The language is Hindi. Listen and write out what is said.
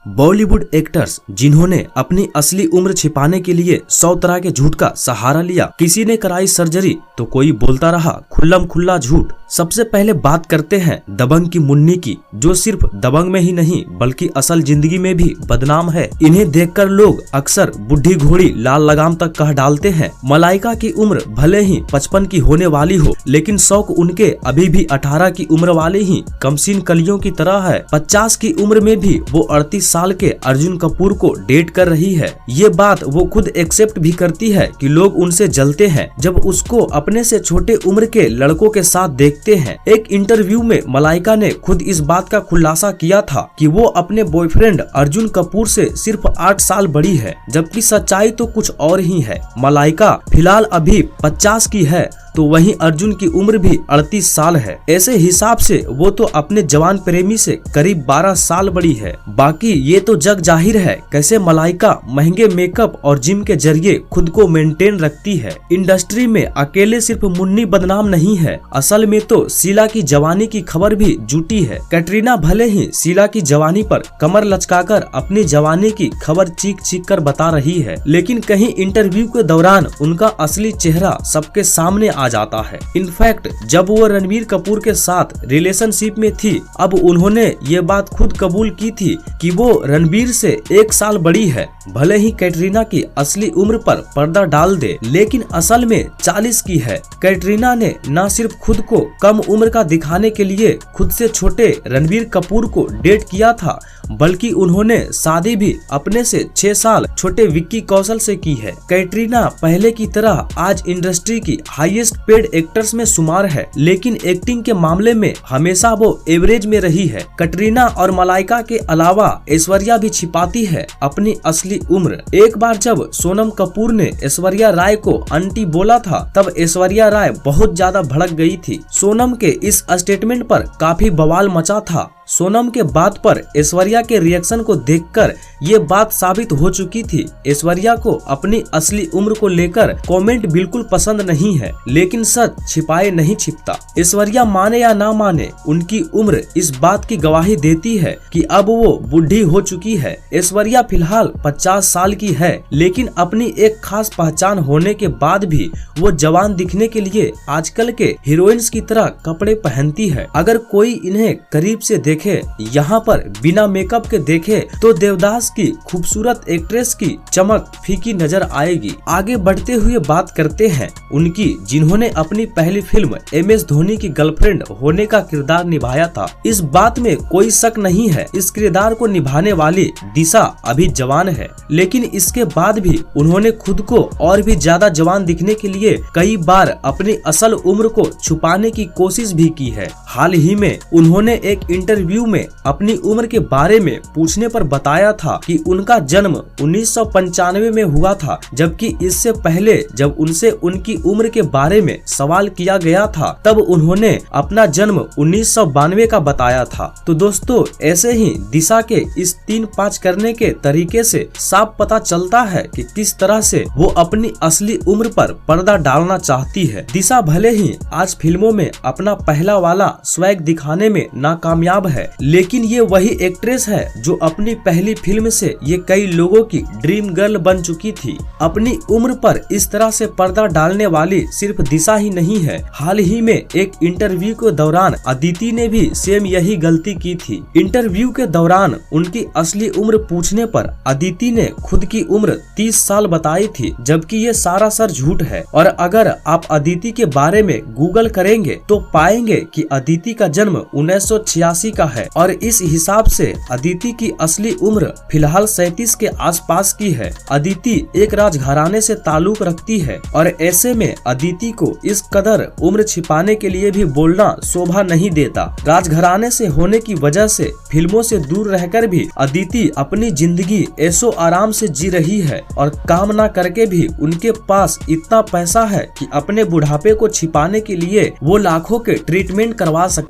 बॉलीवुड एक्टर्स जिन्होंने अपनी असली उम्र छिपाने के लिए 100 तरह के झूठ का सहारा लिया। किसी ने कराई सर्जरी तो कोई बोलता रहा खुल्लम खुल्ला झूठ। सबसे पहले बात करते हैं दबंग की मुन्नी की, जो सिर्फ दबंग में ही नहीं बल्कि असल जिंदगी में भी बदनाम है। इन्हें देखकर लोग अक्सर बुढ़ी घोड़ी लाल लगाम तक कह डालते हैं। मलाइका की उम्र भले ही 55 की होने वाली हो, लेकिन शौक उनके अभी भी 18 की उम्र वाले ही कमसीन कलियों की तरह है। 50 की उम्र में भी वो 38 साल के अर्जुन कपूर को डेट कर रही है। ये बात वो खुद एक्सेप्ट भी करती है कि लोग उनसे जलते हैं जब उसको अपने से छोटे उम्र के लड़कों के साथ देखते हैं। एक इंटरव्यू में मलाइका ने खुद इस बात का खुलासा किया था कि वो अपने बॉयफ्रेंड अर्जुन कपूर से सिर्फ 8 साल बड़ी है, जबकि सच्चाई तो कुछ और ही है। मलाइका फिलहाल अभी 50 की है तो वहीं अर्जुन की उम्र भी 38 साल है। ऐसे हिसाब से वो तो अपने जवान प्रेमी से करीब 12 साल बड़ी है। बाकी ये तो जग जाहिर है कैसे मलाइका महंगे मेकअप और जिम के जरिए खुद को मेंटेन रखती है। इंडस्ट्री में अकेले सिर्फ मुन्नी बदनाम नहीं है, असल में तो शीला की जवानी की खबर भी जुटी है। कैटरीना भले ही शीला की जवानी पर कमर लचकाकर अपनी जवानी की खबर चीख चीख कर बता रही है, लेकिन कहीं इंटरव्यू के दौरान उनका असली चेहरा सबके सामने आ जाता है। इनफैक्ट जब वो रणबीर कपूर के साथ रिलेशनशिप में थी, अब उन्होंने ये बात खुद कबूल की थी कि वो रणबीर से 1 साल बड़ी है। भले ही कैटरीना की असली उम्र पर पर्दा डाल दे, लेकिन असल में 40 की है। कैटरीना ने न सिर्फ खुद को कम उम्र का दिखाने के लिए खुद से छोटे रणबीर कपूर को डेट किया था, बल्कि उन्होंने शादी भी अपने से 6 साल छोटे विक्की कौशल से की है। कैटरीना पहले की तरह आज इंडस्ट्री की हाईएस्ट पेड एक्टर्स में शुमार है, लेकिन एक्टिंग के मामले में हमेशा वो एवरेज में रही है। कैटरीना और मलाइका के अलावा ऐश्वर्या भी छिपाती है अपनी असली उम्र। एक बार जब सोनम कपूर ने ऐश्वर्या राय को आंटी बोला था, तब ऐश्वर्या राय बहुत ज्यादा भड़क गई थी। सोनम के इस स्टेटमेंट पर काफी बवाल मचा था। सोनम के बात पर ऐश्वर्या के रिएक्शन को देखकर ये बात साबित हो चुकी थी। ऐश्वर्या को अपनी असली उम्र को लेकर कमेंट बिल्कुल पसंद नहीं है, लेकिन सच छिपाए नहीं छिपता। ऐश्वर्या माने या ना माने, उनकी उम्र इस बात की गवाही देती है कि अब वो बुढ़ी हो चुकी है। ऐश्वर्या फिलहाल 50 साल की है, लेकिन अपनी एक खास पहचान होने के बाद भी वो जवान दिखने के लिए आजकल के हीरोइंस की तरह कपड़े पहनती है। अगर कोई इन्हें करीब से देखे, यहाँ पर बिना मेकअप के देखे तो देवदास की खूबसूरत एक्ट्रेस की चमक फीकी नजर आएगी। आगे बढ़ते हुए बात करते हैं उनकी, जिन्होंने अपनी पहली फिल्म MS धोनी की गर्लफ्रेंड होने का किरदार निभाया था। इस बात में कोई शक नहीं है, इस किरदार को निभाने वाली दिशा अभी जवान है, लेकिन इसके बाद भी उन्होंने खुद को और भी ज्यादा जवान दिखने के लिए कई बार अपनी असल उम्र को छुपाने की कोशिश भी की है। हाल ही में उन्होंने एक इंटरव्यू में अपनी उम्र के बारे में पूछने पर बताया था कि उनका जन्म 1995 में हुआ था, जबकि इससे पहले जब उनसे उनकी उम्र के बारे में सवाल किया गया था, तब उन्होंने अपना जन्म 1992 का बताया था। तो दोस्तों, ऐसे ही दिशा के इस 3-5 करने के तरीके से साफ पता चलता है कि किस तरह से वो अपनी असली उम्र पर पर्दा डालना चाहती है। दिशा भले ही आज फिल्मों में अपना पहला वाला स्वैग दिखाने में नाकामयाब है, लेकिन ये वही एक्ट्रेस है जो अपनी पहली फिल्म से ये कई लोगों की ड्रीम गर्ल बन चुकी थी। अपनी उम्र पर इस तरह से पर्दा डालने वाली सिर्फ दिशा ही नहीं है। हाल ही में एक इंटरव्यू के दौरान अदिति ने भी सेम यही गलती की थी। इंटरव्यू के दौरान उनकी असली उम्र पूछने पर अदिति ने खुद की उम्र 30 साल बताई थी, जबकि ये सरासर झूठ है। और अगर आप अदिति के बारे में गूगल करेंगे तो पाएंगे कि अदिति का जन्म 1986 का है, और इस हिसाब से अदिति की असली उम्र फिलहाल 37 के आसपास की है। अदिति एक राजघराने से ताल्लुक रखती है, और ऐसे में अदिति को इस कदर उम्र छिपाने के लिए भी बोलना शोभा नहीं देता। राजघराने से होने की वजह से फिल्मों से दूर रहकर भी अदिति अपनी जिंदगी ऐशो आराम से जी रही है, और काम ना करके भी उनके पास इतना पैसा है कि अपने बुढ़ापे को छिपाने के लिए वो लाखों के ट्रीटमेंट करवा सकती